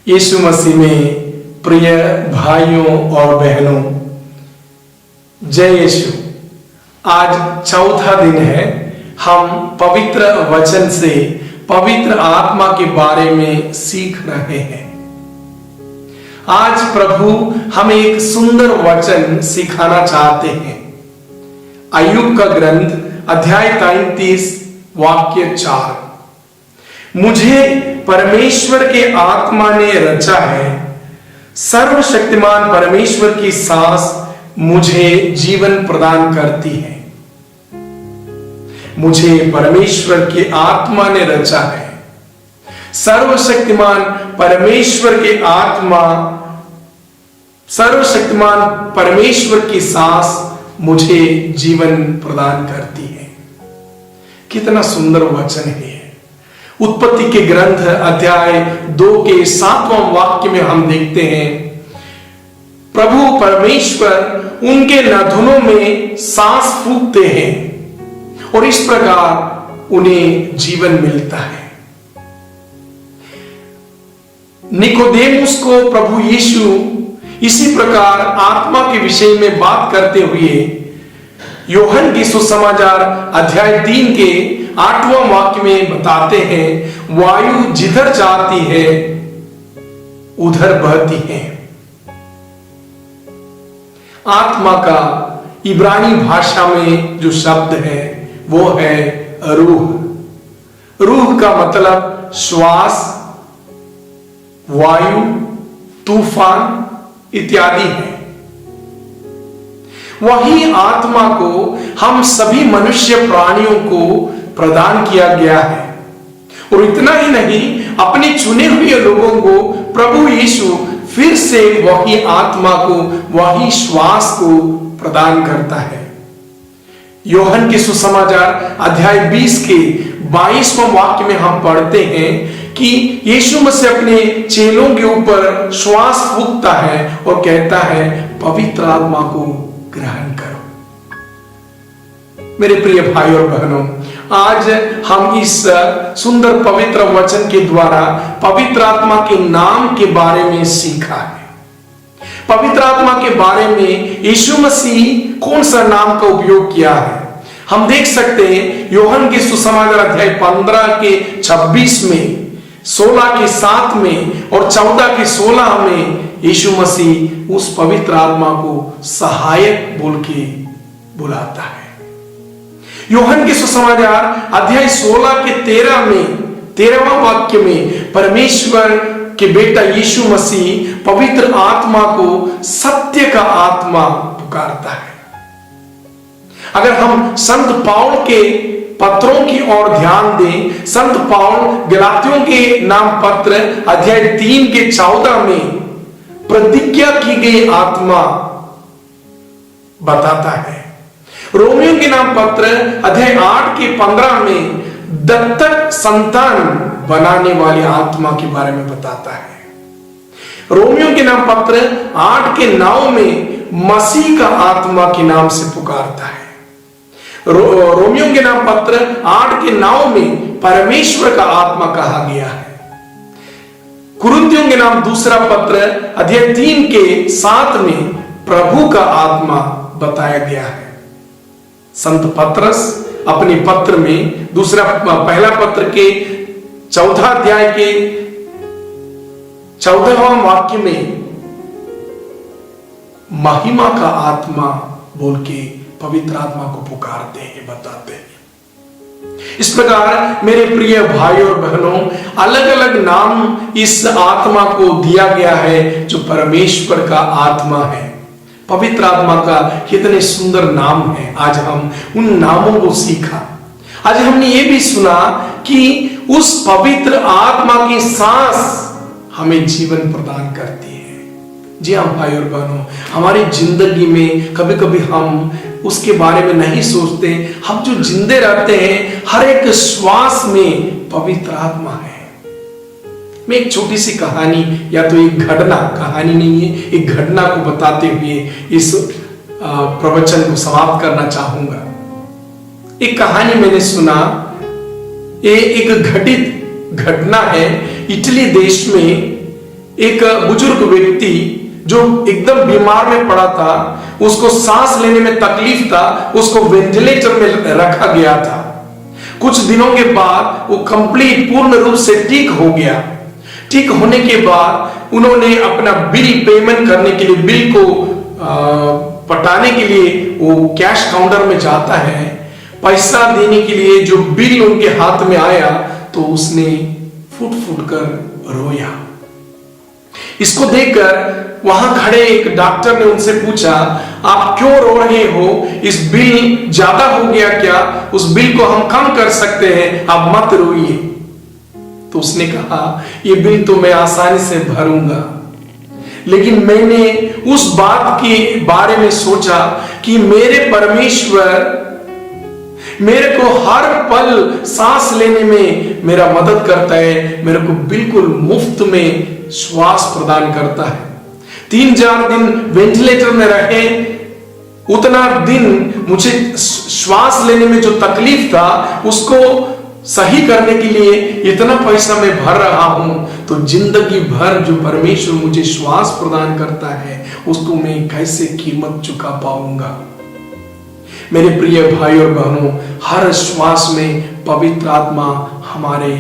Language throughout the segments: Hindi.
यीशु मसीह में प्रिय भाइयों और बहनों, जय यीशु। आज चौथा दिन है। हम पवित्र वचन से पवित्र आत्मा के बारे में सीख रहे हैं। आज प्रभु हमें एक सुंदर वचन सिखाना चाहते हैं। अय्यूब का ग्रंथ अध्याय 33 वाक्य 4। मुझे परमेश्वर के आत्मा ने रचा है, सर्वशक्तिमान परमेश्वर की सांस मुझे जीवन प्रदान करती है। मुझे परमेश्वर की आत्मा ने रचा है, सर्वशक्तिमान परमेश्वर की आत्मा, सर्वशक्तिमान परमेश्वर की सांस मुझे जीवन प्रदान करती है। कितना सुंदर वचन है। उत्पत्ति के ग्रंथ अध्याय 2 के 7वां वाक्य में हम देखते हैं, प्रभु परमेश्वर उनके नाधुनों में सांस फूंकते हैं और इस प्रकार उन्हें जीवन मिलता है। निकोदेमुस को प्रभु यीशु इसी प्रकार आत्मा के विषय में बात करते हुए यूहन्ना की सुसमाचार अध्याय 3 के 8वां वाक्य में बताते हैं, वायु जिधर जाती है उधर बहती है। आत्मा का इब्रानी भाषा में जो शब्द है वो है रूह। रूह का मतलब श्वास, वायु, तूफान इत्यादि है। वही आत्मा को हम सभी मनुष्य प्राणियों को प्रदान किया गया है। और इतना ही नहीं, अपने चुने हुए लोगों को प्रभु यीशु फिर से वही आत्मा को, वही श्वास को प्रदान करता है। यूहन्ना के सुसमाचार अध्याय 20 के 22वां वाक्य में हम पढ़ते हैं कि यीशु मसीह अपने चेलों के ऊपर श्वास फूंकता है और कहता है, पवित्र आत्मा को ग्रहण करो। मेरे प्रिय भाई और बहनों, आज हम इस सुंदर पवित्र वचन के द्वारा पवित्र आत्मा के नाम के बारे में सीखा है। पवित्र आत्मा के बारे में यीशु मसीह कौन सा नाम का उपयोग किया है हम देख सकते हैं। यूहन्ना के सुसमाचार अध्याय 15 के 26 में, 16 के 7 में और 14 के 16 में यीशु मसीह उस पवित्र आत्मा को सहायक बोल के बुलाता है। यूहन्ना के सुसमाचार अध्याय 16 के 13 में, 13वां वाक्य में परमेश्वर के बेटा यीशु मसीह पवित्र आत्मा को सत्य का आत्मा पुकारता है। अगर हम संत पौल के पत्रों की ओर ध्यान दें, संत पौल गलातियों के नाम पत्र अध्याय 3 के 14 में प्रतिज्ञा की गई आत्मा बताता है। रोमियो के नाम पत्र अध्याय 8 के 15 में दत्तक संतान बनाने वाली आत्मा के बारे में बताता है। रोमियो के नाम पत्र 8 के 9 में मसीह का आत्मा के नाम से पुकारता है। रोमियो के नाम पत्र 8 के 9 में परमेश्वर का आत्मा कहा गया है। कुरिन्थियों के नाम दूसरा पत्र अध्याय 3 के 7 में प्रभु का आत्मा बताया गया है। संत पत्रस अपने पत्र में पहला पत्र के 14 अध्याय के 14वां वाक्य में महिमा का आत्मा बोल के पवित्र आत्मा को पुकारते हैं, बताते हैं। इस प्रकार मेरे प्रिय भाई और बहनों, अलग अलग नाम इस आत्मा को दिया गया है जो परमेश्वर का आत्मा है। पवित्र आत्मा का कितने सुंदर नाम है। आज हम उन नामों को सीखा। आज हमने ये भी सुना कि उस पवित्र आत्मा की सांस हमें जीवन प्रदान करती है। जी हाँ भाई और बहनों, हमारी जिंदगी में कभी कभी हम उसके बारे में नहीं सोचते। हम जो जिंदे रहते हैं, हर एक श्वास में पवित्र आत्मा है। मैं एक छोटी सी कहानी, या तो एक घटना, कहानी नहीं है, एक घटना को बताते हुए इस प्रवचन को समाप्त करना चाहूंगा। एक कहानी मैंने सुना, ये एक घटित घटना है। इटली देश में एक बुजुर्ग व्यक्ति जो एकदम बीमार में पड़ा था, उसको सांस लेने में तकलीफ था, उसको वेंटिलेटर में रखा गया था। कुछ दिनों के बाद वो कंप्लीट पूर्ण रूप से ठीक हो गया। ठीक होने के बाद उन्होंने अपना बिल पेमेंट करने के लिए, बिल को पटाने के लिए वो कैश काउंटर में जाता है। पैसा देने के लिए जो बिल उनके हाथ में आया तो उसने फुट फुट कर रोया। इसको देखकर वहां खड़े एक डॉक्टर ने उनसे पूछा, आप क्यों रो रहे हो? इस बिल ज्यादा हो गया क्या? उस बिल को हम कम कर सकते हैं, आप मत रोइए। तो उसने कहा, ये बिल तो मैं आसानी से भरूंगा, लेकिन मैंने उस बात के बारे में सोचा कि मेरे परमेश्वर मेरे को हर पल सांस लेने में मेरा मदद करता है, मेरे को बिल्कुल मुफ्त में श्वास प्रदान करता है। 3-4 दिन वेंटिलेटर में रहे, उतना दिन मुझे श्वास लेने में जो तकलीफ था उसको सही करने के लिए इतना पैसा मैं भर रहा हूं, तो जिंदगी भर जो परमेश्वर मुझे श्वास प्रदान करता है उसको मैं कैसे कीमत चुका पाऊंगा। मेरे प्रिय भाई और बहनों, हर श्वास में पवित्र आत्मा हमारे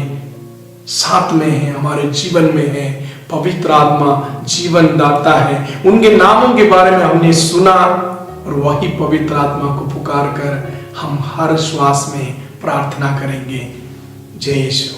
साथ में है, हमारे जीवन में है। पवित्र आत्मा जीवन दाता है। उनके नामों के बारे में हमने सुना और वही पवित्र आत्मा को पुकार कर हम हर श्वास में प्रार्थना करेंगे। जय यीशु।